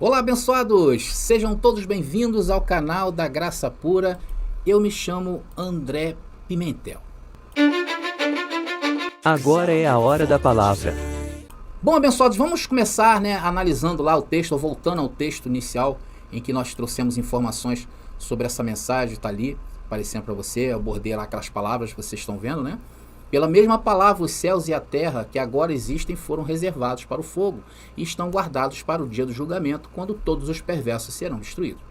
Olá, abençoados! Sejam todos bem-vindos ao canal da Graça Pura. Eu me chamo André Pimentel. Agora é a hora da palavra. Bom, abençoados, vamos começar, analisando lá o texto, ou voltando ao texto inicial, em que nós trouxemos informações sobre essa mensagem, está ali, aparecendo para você, eu abordei lá aquelas palavras que vocês estão vendo, né? Pela mesma palavra, os céus e a terra que agora existem foram reservados para o fogo e estão guardados para o dia do julgamento, quando todos os perversos serão destruídos.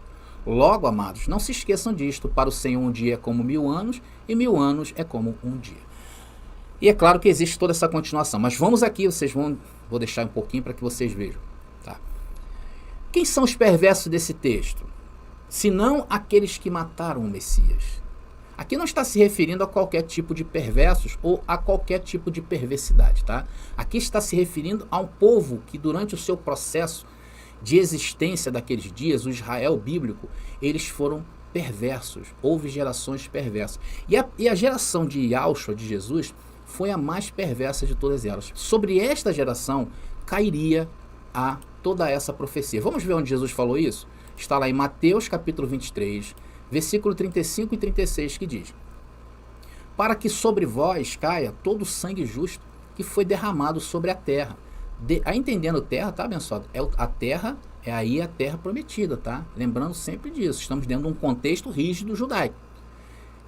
Logo, amados, não se esqueçam disto, para o Senhor um dia é como 1000 anos, e 1000 anos é como um dia. E é claro que existe toda essa continuação, mas vamos aqui, vou deixar um pouquinho para que vocês vejam. Tá? Quem são os perversos desse texto? Senão aqueles que mataram o Messias. Aqui não está se referindo a qualquer tipo de perversos ou a qualquer tipo de perversidade, tá? Aqui está se referindo a um povo que durante o seu processo de existência daqueles dias, o Israel bíblico, eles foram perversos, houve gerações perversas. E a geração de Yahshua, de Jesus, foi a mais perversa de todas elas. Sobre esta geração cairia toda essa profecia. Vamos ver onde Jesus falou isso? Está lá em Mateus capítulo 23, versículo 35 e 36, que diz: para que sobre vós caia todo o sangue justo que foi derramado sobre a terra. Entendendo terra, tá, abençoado? A terra é aí a terra prometida, tá? Lembrando sempre disso, estamos dentro de um contexto rígido judaico.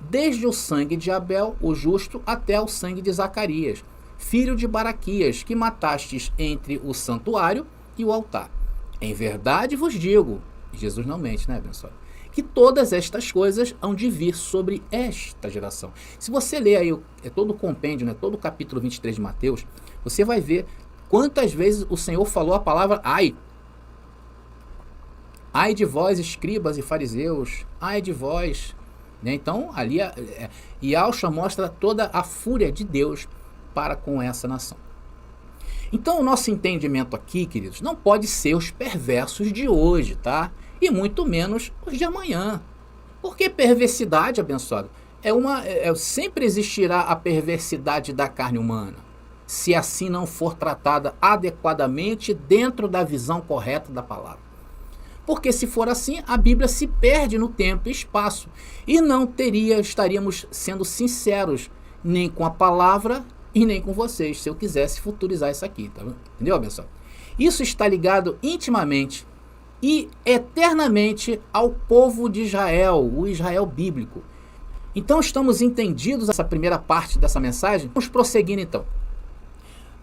Desde o sangue de Abel, o justo, até o sangue de Zacarias, filho de Baraquias, que matastes entre o santuário e o altar. Em verdade vos digo, Jesus não mente, né, abençoado? Que todas estas coisas hão de vir sobre esta geração. Se você ler aí todo o compêndio, todo o capítulo 23 de Mateus, você vai ver quantas vezes o Senhor falou a palavra ai. Ai de vós, escribas e fariseus, ai de vós. Então, ali, Yahshua mostra toda a fúria de Deus para com essa nação. Então, o nosso entendimento aqui, queridos, não pode ser os perversos de hoje, tá? E muito menos os de amanhã. Porque perversidade, abençoado, sempre existirá a perversidade da carne humana, se assim não for tratada adequadamente dentro da visão correta da palavra. Porque se for assim, a Bíblia se perde no tempo e espaço, e não estaríamos sendo sinceros nem com a palavra e nem com vocês, se eu quisesse futurizar isso aqui, tá? Entendeu, abençoado? Isso está ligado intimamente e eternamente ao povo de Israel, o Israel bíblico. Então estamos entendidos essa primeira parte dessa mensagem? Vamos prosseguir então.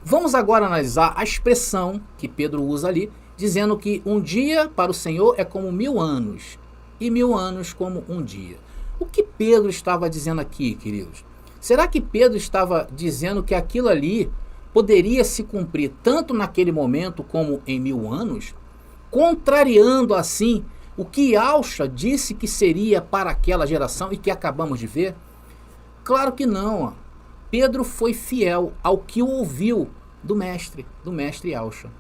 Vamos agora analisar a expressão que Pedro usa ali, dizendo que um dia para o Senhor é como 1000 anos, e 1000 anos como um dia. O que Pedro estava dizendo aqui, queridos? Será que Pedro estava dizendo que aquilo ali poderia se cumprir tanto naquele momento como em 1000 anos? Contrariando assim o que Yahshua disse que seria para aquela geração e que acabamos de ver? Claro que não. Pedro foi fiel ao que ouviu do mestre Yahshua.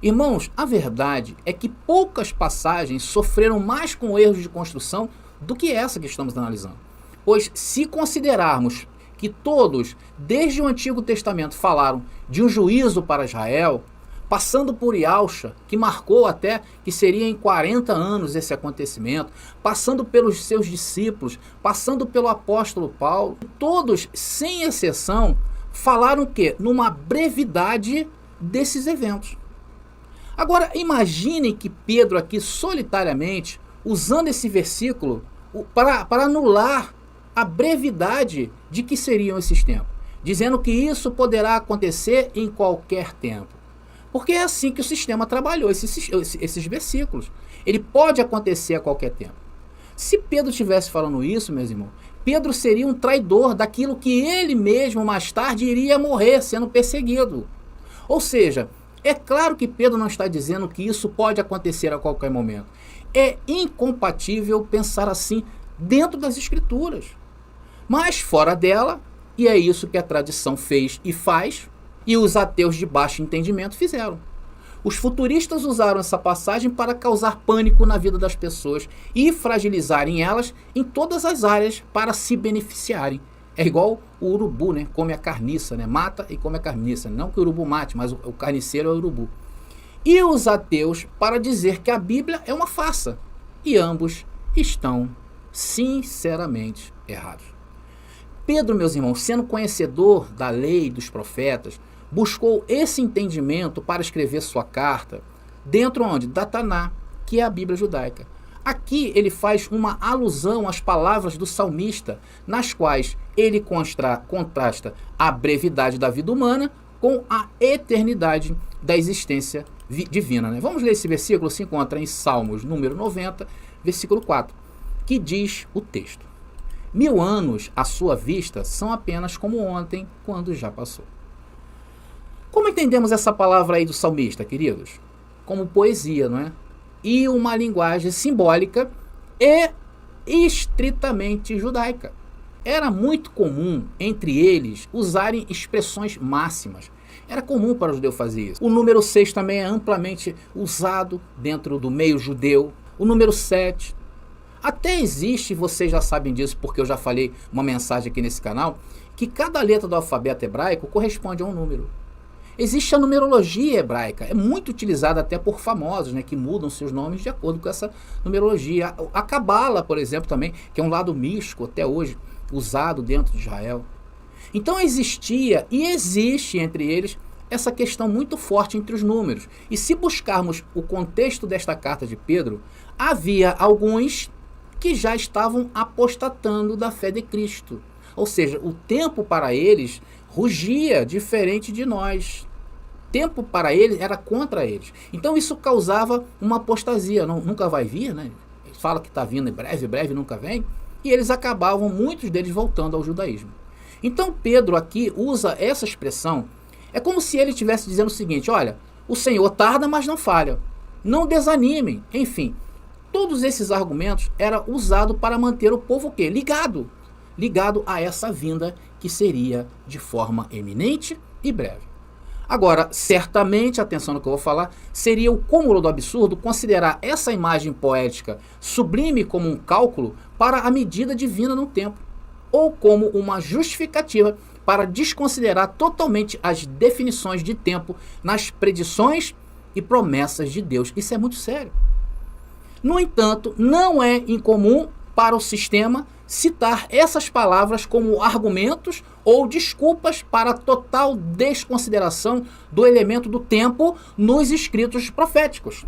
Irmãos, a verdade é que poucas passagens sofreram mais com erros de construção do que essa que estamos analisando. Pois se considerarmos que todos, desde o Antigo Testamento, falaram de um juízo para Israel, passando por Yahshua, que marcou até que seria em 40 anos esse acontecimento, passando pelos seus discípulos, passando pelo apóstolo Paulo, todos, sem exceção, falaram que numa brevidade desses eventos. Agora, imaginem que Pedro aqui, solitariamente, usando esse versículo para anular a brevidade de que seriam esses tempos, dizendo que isso poderá acontecer em qualquer tempo. Porque é assim que o sistema trabalhou, esses versículos. Ele pode acontecer a qualquer tempo. Se Pedro estivesse falando isso, meus irmãos, Pedro seria um traidor daquilo que ele mesmo mais tarde iria morrer sendo perseguido. Ou seja, é claro que Pedro não está dizendo que isso pode acontecer a qualquer momento. É incompatível pensar assim dentro das Escrituras. Mas fora dela, e é isso que a tradição fez e faz, e os ateus de baixo entendimento fizeram. Os futuristas usaram essa passagem para causar pânico na vida das pessoas e fragilizarem elas em todas as áreas para se beneficiarem. É igual o urubu, come a carniça, mata e come a carniça. Não que o urubu mate, mas o carniceiro é o urubu. e os ateus para dizer que a Bíblia é uma farsa. E ambos estão sinceramente errados. Pedro, meus irmãos, sendo conhecedor da lei e dos profetas, buscou esse entendimento para escrever sua carta dentro onde? Da Taná, que é a Bíblia judaica. Aqui ele faz uma alusão às palavras do salmista, nas quais ele contrasta a brevidade da vida humana com a eternidade da existência divina. Né? Vamos ler esse versículo, se encontra em Salmos, número 90, versículo 4, que diz o texto: 1000 anos à sua vista são apenas como ontem, quando já passou. Como entendemos essa palavra aí do salmista, queridos? Como poesia, não é? E uma linguagem simbólica e estritamente judaica. Era muito comum entre eles usarem expressões máximas. Era comum para o judeu fazer isso. O número 6 também é amplamente usado dentro do meio judeu. O número 7. Até existe, vocês já sabem disso porque eu já falei uma mensagem aqui nesse canal, que cada letra do alfabeto hebraico corresponde a um número. Existe a numerologia hebraica, é muito utilizada até por famosos, né, que mudam seus nomes de acordo com essa numerologia. A Cabala, por exemplo, também, que é um lado místico até hoje, usado dentro de Israel. Então existia e existe entre eles essa questão muito forte entre os números. E se buscarmos o contexto desta carta de Pedro, havia alguns que já estavam apostatando da fé de Cristo. Ou seja, o tempo para eles rugia diferente de nós. Tempo para eles era contra eles. Então isso causava uma apostasia. Nunca vai vir, né? Fala que está vindo em breve nunca vem. E eles acabavam, muitos deles, voltando ao judaísmo. Então Pedro aqui usa essa expressão. É como se ele estivesse dizendo o seguinte: olha, o Senhor tarda, mas não falha. Não desanimem. Enfim, todos esses argumentos eram usados para manter o povo o quê? Ligado a essa vinda que seria de forma eminente e breve. Agora, certamente, atenção no que eu vou falar, seria o cúmulo do absurdo considerar essa imagem poética sublime como um cálculo para a medida divina no tempo, ou como uma justificativa para desconsiderar totalmente as definições de tempo nas predições e promessas de Deus. Isso é muito sério. No entanto, não é incomum para o sistema citar essas palavras como argumentos ou desculpas para a total desconsideração do elemento do tempo nos escritos proféticos.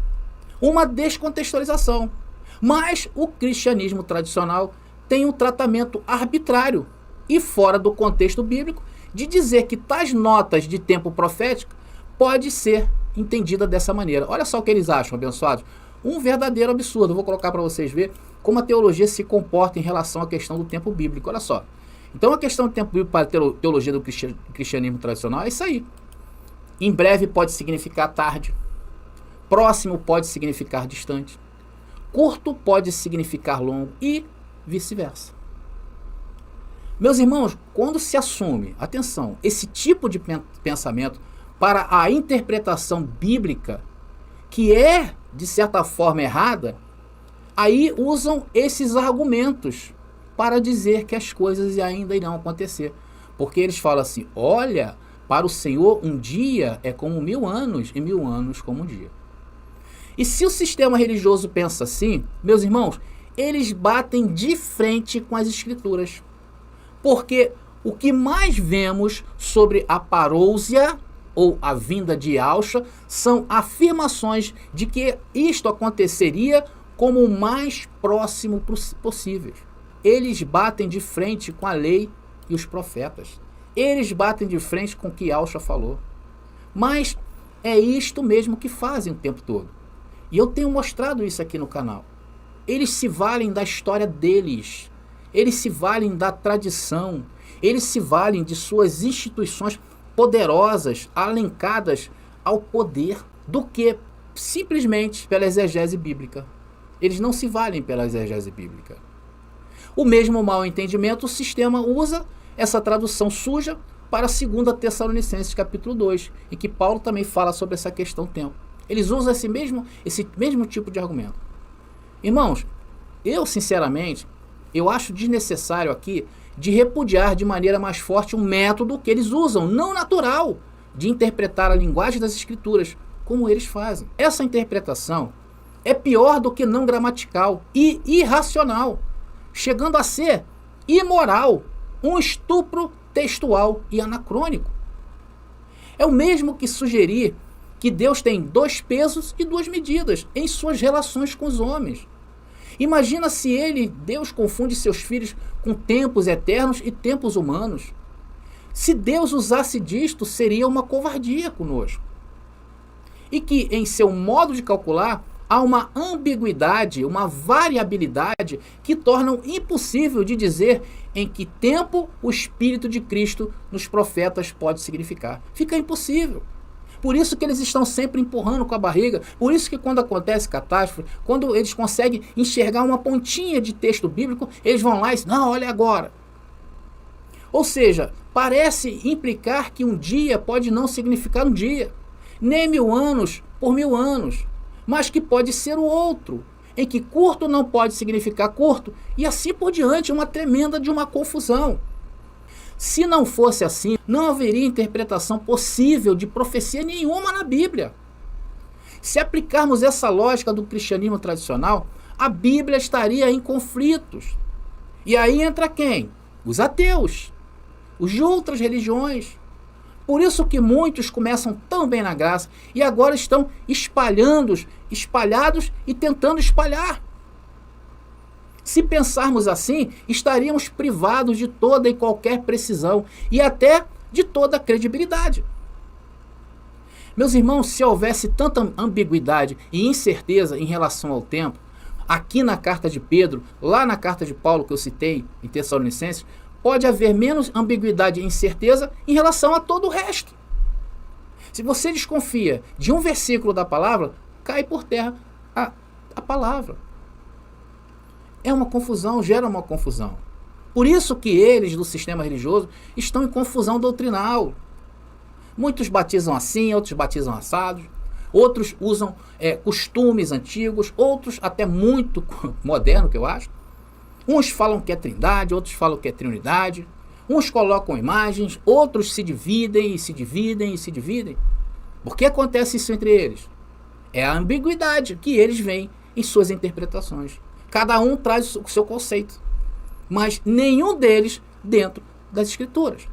Uma descontextualização. Mas o cristianismo tradicional tem um tratamento arbitrário e fora do contexto bíblico de dizer que tais notas de tempo profético pode ser entendida dessa maneira. Olha só o que eles acham, abençoados. Um verdadeiro absurdo. Eu vou colocar para vocês ver como a teologia se comporta em relação à questão do tempo bíblico. Olha só. Então a questão do tempo bíblico para a teologia do cristianismo tradicional é isso aí. Em breve pode significar tarde. Próximo pode significar distante. Curto pode significar longo e vice-versa. Meus irmãos, quando se assume, atenção, esse tipo de pensamento para a interpretação bíblica, que é, de certa forma, errada, aí usam esses argumentos para dizer que as coisas ainda irão acontecer. Porque eles falam assim: olha, para o Senhor um dia é como 1000 anos, e 1000 anos como um dia. E se o sistema religioso pensa assim, meus irmãos, eles batem de frente com as escrituras. Porque o que mais vemos sobre a parousia, ou a vinda de Yahshua, são afirmações de que isto aconteceria como o mais próximo possível. Eles batem de frente com a lei e os profetas. Eles batem de frente com o que Yahshua falou. Mas é isto mesmo que fazem o tempo todo. E eu tenho mostrado isso aqui no canal. Eles se valem da história deles. Eles se valem da tradição. Eles se valem de suas instituições poderosas, alencadas ao poder, do que simplesmente pela exegese bíblica. Eles não se valem pela exegese bíblica. O mesmo mau entendimento, o sistema usa essa tradução suja para 2 Tessalonicenses capítulo 2, em que Paulo também fala sobre essa questão tempo. Eles usam esse mesmo tipo de argumento. Irmãos, eu sinceramente, eu acho desnecessário aqui de repudiar de maneira mais forte um método que eles usam, não natural, de interpretar a linguagem das escrituras, como eles fazem. Essa interpretação é pior do que não gramatical e irracional, chegando a ser imoral, um estupro textual e anacrônico. É o mesmo que sugerir que Deus tem 2 pesos e 2 medidas em suas relações com os homens. Imagina se Deus, confunde seus filhos com tempos eternos e tempos humanos. Se Deus usasse disto, seria uma covardia conosco. E que em seu modo de calcular há uma ambiguidade, uma variabilidade que tornam impossível de dizer em que tempo o Espírito de Cristo nos profetas pode significar. Fica impossível. Por isso que eles estão sempre empurrando com a barriga. Por isso que quando acontece catástrofe, quando eles conseguem enxergar uma pontinha de texto bíblico, eles vão lá e dizem, não, olha agora. Ou seja, parece implicar que um dia pode não significar um dia, nem 1000 anos por 1000 anos, mas que pode ser o outro, em que curto não pode significar curto, e assim por diante, uma tremenda de uma confusão. Se não fosse assim, não haveria interpretação possível de profecia nenhuma na Bíblia. Se aplicarmos essa lógica do cristianismo tradicional, a Bíblia estaria em conflitos. E aí entra quem? Os ateus, os de outras religiões. Por isso que muitos começam tão bem na graça e agora estão espalhados e tentando espalhar. Se pensarmos assim, estaríamos privados de toda e qualquer precisão e até de toda credibilidade. Meus irmãos, se houvesse tanta ambiguidade e incerteza em relação ao tempo, aqui na carta de Pedro, lá na carta de Paulo que eu citei em Tessalonicenses, pode haver menos ambiguidade e incerteza em relação a todo o resto. Se você desconfia de um versículo da palavra, cai por terra a palavra. É uma confusão, gera uma confusão. Por isso que eles do sistema religioso estão em confusão doutrinal. Muitos batizam assim, outros batizam assados, outros usam costumes antigos, outros até muito moderno, que eu acho. Uns falam que é trindade, outros falam que é triunidade. Uns colocam imagens, outros se dividem e se dividem e se dividem. Por que acontece isso entre eles? É a ambiguidade que eles veem em suas interpretações. Cada um traz o seu conceito, mas nenhum deles dentro das Escrituras.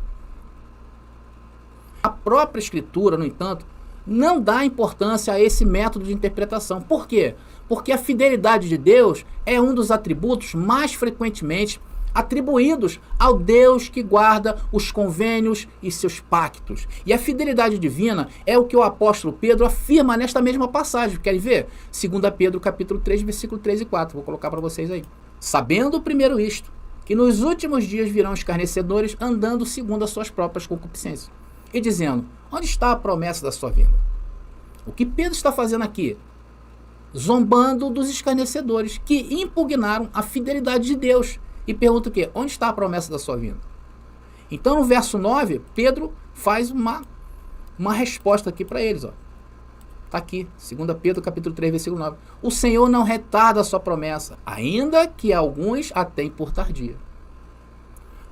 A própria Escritura, no entanto, não dá importância a esse método de interpretação. Por quê? Porque a fidelidade de Deus é um dos atributos mais frequentemente atribuídos ao Deus que guarda os convênios e seus pactos. E a fidelidade divina é o que o apóstolo Pedro afirma nesta mesma passagem. Querem ver? 2 Pedro capítulo 3, versículo 3 e 4. Vou colocar para vocês aí. Sabendo primeiro isto, que nos últimos dias virão escarnecedores andando segundo as suas próprias concupiscências. E dizendo, onde está a promessa da sua vinda? O que Pedro está fazendo aqui? Zombando dos escarnecedores que impugnaram a fidelidade de Deus. E pergunta o quê? Onde está a promessa da sua vinda? Então no verso 9, Pedro faz uma resposta aqui para eles. Está aqui, 2 Pedro capítulo 3, versículo 9. O Senhor não retarda a sua promessa, ainda que alguns a tenham por tardia.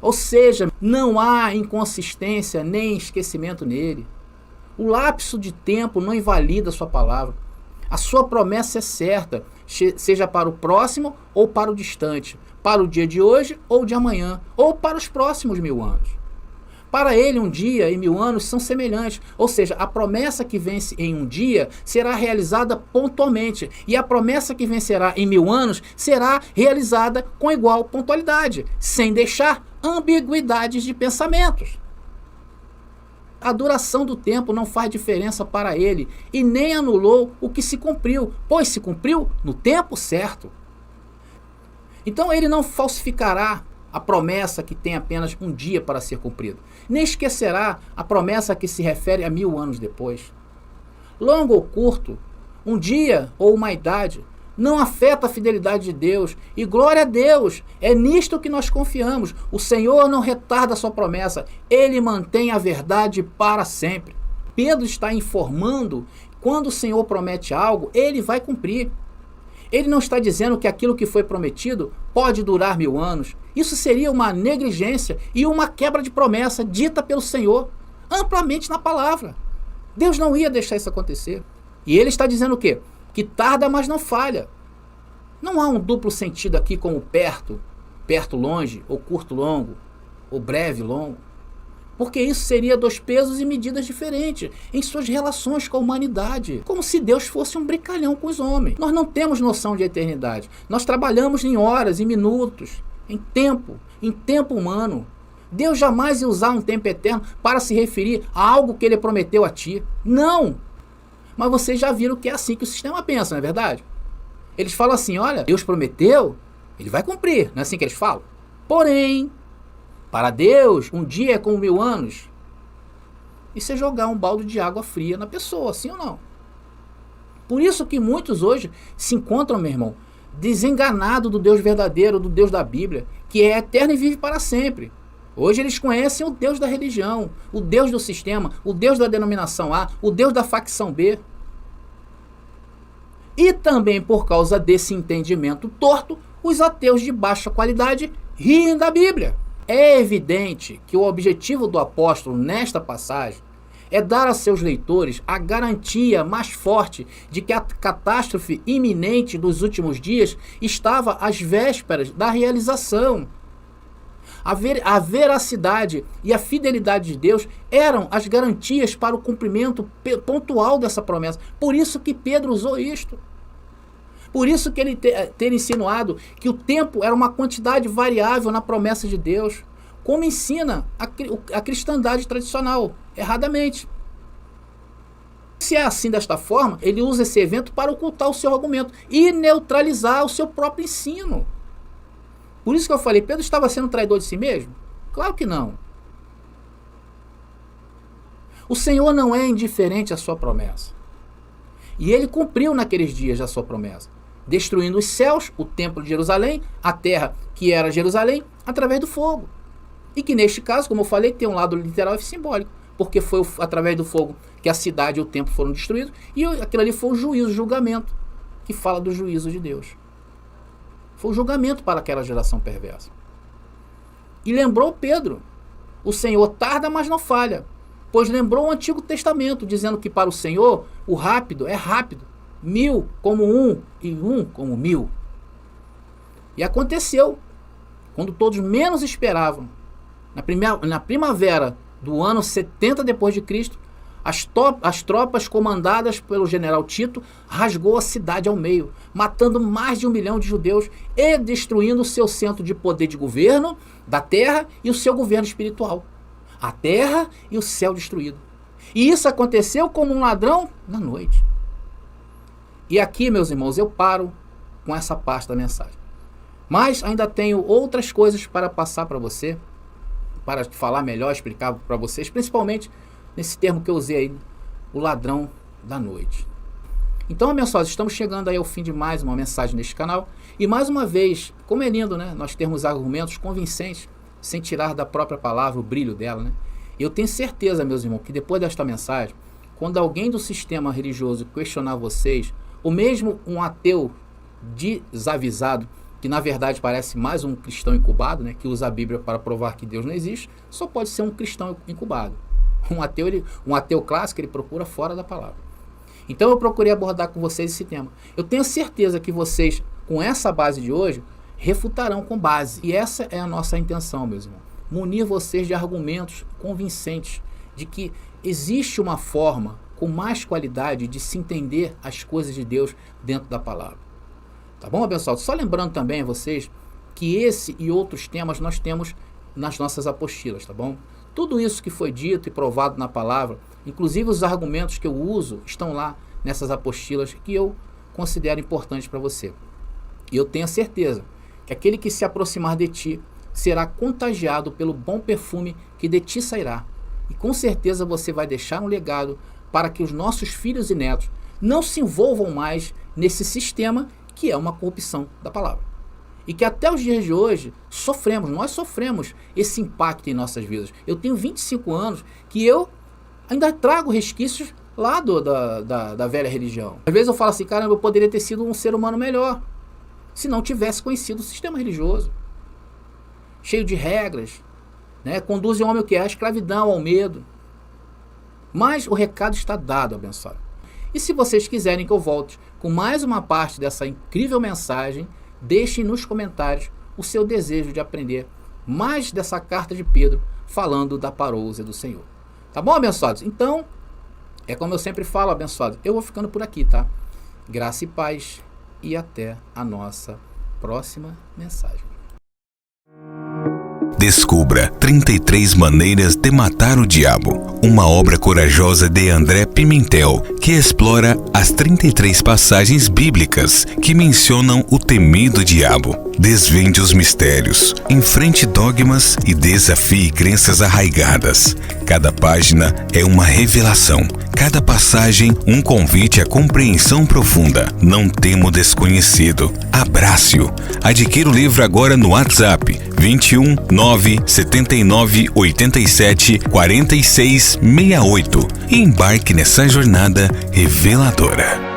Ou seja, não há inconsistência nem esquecimento nele. O lapso de tempo não invalida a sua palavra. A sua promessa é certa, seja para o próximo ou para o distante, para o dia de hoje ou de amanhã, ou para os próximos 1000 anos. Para ele, um dia e 1000 anos são semelhantes, ou seja, a promessa que vence em um dia será realizada pontualmente, e a promessa que vencerá em 1000 anos será realizada com igual pontualidade, sem deixar ambiguidades de pensamentos. A duração do tempo não faz diferença para ele e nem anulou o que se cumpriu, pois se cumpriu no tempo certo. Então ele não falsificará a promessa que tem apenas um dia para ser cumprido, nem esquecerá a promessa que se refere a 1000 anos depois. Longo ou curto, um dia ou uma idade, não afeta a fidelidade de Deus, e glória a Deus, é nisto que nós confiamos. O Senhor não retarda a sua promessa, Ele mantém a verdade para sempre. Pedro está informando, quando o Senhor promete algo, Ele vai cumprir. Ele não está dizendo que aquilo que foi prometido pode durar 1000 anos. Isso seria uma negligência e uma quebra de promessa dita pelo Senhor, amplamente na palavra. Deus não ia deixar isso acontecer. E ele está dizendo o quê? Que tarda, mas não falha. Não há um duplo sentido aqui como perto, perto longe, ou curto longo, ou breve longo. Porque isso seria dois pesos e medidas diferentes em suas relações com a humanidade. Como se Deus fosse um brincalhão com os homens. Nós não temos noção de eternidade. Nós trabalhamos em horas, em minutos, em tempo humano. Deus jamais ia usar um tempo eterno para se referir a algo que ele prometeu a ti. Não! Mas vocês já viram que é assim que o sistema pensa, não é verdade? Eles falam assim, olha, Deus prometeu, ele vai cumprir. Não é assim que eles falam? Porém, para Deus, um dia é como 1000 anos. Isso é jogar um balde de água fria na pessoa, sim ou não? Por isso que muitos hoje se encontram, meu irmão, desenganados do Deus verdadeiro, do Deus da Bíblia, que é eterno e vive para sempre. Hoje eles conhecem o Deus da religião, o Deus do sistema, o Deus da denominação A, o Deus da facção B. E também por causa desse entendimento torto, os ateus de baixa qualidade riem da Bíblia. É evidente que o objetivo do apóstolo nesta passagem é dar a seus leitores a garantia mais forte de que a catástrofe iminente dos últimos dias estava às vésperas da realização. A veracidade e a fidelidade de Deus eram as garantias para o cumprimento pontual dessa promessa. Por isso que Pedro usou isto. Por isso que ele ter insinuado que o tempo era uma quantidade variável na promessa de Deus, como ensina a cristandade tradicional, erradamente. Se é assim desta forma, ele usa esse evento para ocultar o seu argumento e neutralizar o seu próprio ensino. Por isso que eu falei, Pedro estava sendo traidor de si mesmo? Claro que não. O Senhor não é indiferente à sua promessa. E ele cumpriu naqueles dias a sua promessa, destruindo os céus, o templo de Jerusalém, a terra que era Jerusalém, através do fogo. E que neste caso, como eu falei, tem um lado literal e simbólico, porque foi através do fogo que a cidade e o templo foram destruídos, e aquilo ali foi o juízo, o julgamento, que fala do juízo de Deus. Foi o julgamento para aquela geração perversa. E lembrou Pedro, o Senhor tarda, mas não falha, pois lembrou o Antigo Testamento, dizendo que para o Senhor o rápido é rápido, 1000 como 1 e 1 como 1000. E aconteceu, quando todos menos esperavam, na primavera do ano 70 depois de Cristo, as tropas comandadas pelo general Tito rasgou a cidade ao meio, matando mais de 1 milhão de judeus e destruindo o seu centro de poder de governo da terra e o seu governo espiritual. A terra e o céu destruído. E isso aconteceu como um ladrão na noite. E aqui, meus irmãos, eu paro com essa parte da mensagem. Mas ainda tenho outras coisas para passar para você, para falar melhor, explicar para vocês, principalmente nesse termo que eu usei aí, o ladrão da noite. Então, abençoados, estamos chegando aí ao fim de mais uma mensagem neste canal. E mais uma vez, como é lindo, né? Nós termos argumentos convincentes, sem tirar da própria palavra o brilho dela, né? Eu tenho certeza, meus irmãos, que depois desta mensagem, quando alguém do sistema religioso questionar vocês, ou mesmo um ateu desavisado, que na verdade parece mais um cristão incubado, né? Que usa a Bíblia para provar que Deus não existe, só pode ser um cristão incubado. Um ateu clássico, ele procura fora da palavra. Então eu procurei abordar com vocês esse tema. Eu tenho certeza que vocês, com essa base de hoje, refutarão com base. E essa é a nossa intenção, meus irmãos. Munir vocês de argumentos convincentes de que existe uma forma com mais qualidade de se entender as coisas de Deus dentro da palavra. Tá bom, abençoado? Só lembrando também a vocês que esse e outros temas nós temos nas nossas apostilas, tá bom? Tudo isso que foi dito e provado na palavra, inclusive os argumentos que eu uso, estão lá nessas apostilas que eu considero importantes para você. E eu tenho a certeza que aquele que se aproximar de ti será contagiado pelo bom perfume que de ti sairá. E com certeza você vai deixar um legado para que os nossos filhos e netos não se envolvam mais nesse sistema que é uma corrupção da palavra. E que até os dias de hoje nós sofremos esse impacto em nossas vidas. Eu tenho 25 anos que eu ainda trago resquícios lá da velha religião. Às vezes eu falo assim, caramba, eu poderia ter sido um ser humano melhor se não tivesse conhecido o sistema religioso. Cheio de regras, né? Conduz o homem o que é? A escravidão, ao medo. Mas o recado está dado, abençoado. E se vocês quiserem que eu volte com mais uma parte dessa incrível mensagem, deixem nos comentários o seu desejo de aprender mais dessa carta de Pedro falando da parousia do Senhor. Tá bom, abençoados? Então, é como eu sempre falo, abençoados, eu vou ficando por aqui, tá? Graça e paz e até a nossa próxima mensagem. Descubra 33 Maneiras de Matar o Diabo, uma obra corajosa de André Pimentel, que explora as 33 passagens bíblicas que mencionam o temido diabo. Desvende os mistérios, enfrente dogmas e desafie crenças arraigadas. Cada página é uma revelação, cada passagem um convite à compreensão profunda. Não tema o desconhecido, abrace-o. Adquira o livro agora no WhatsApp 21 979 87 46 68 e embarque nessa jornada reveladora.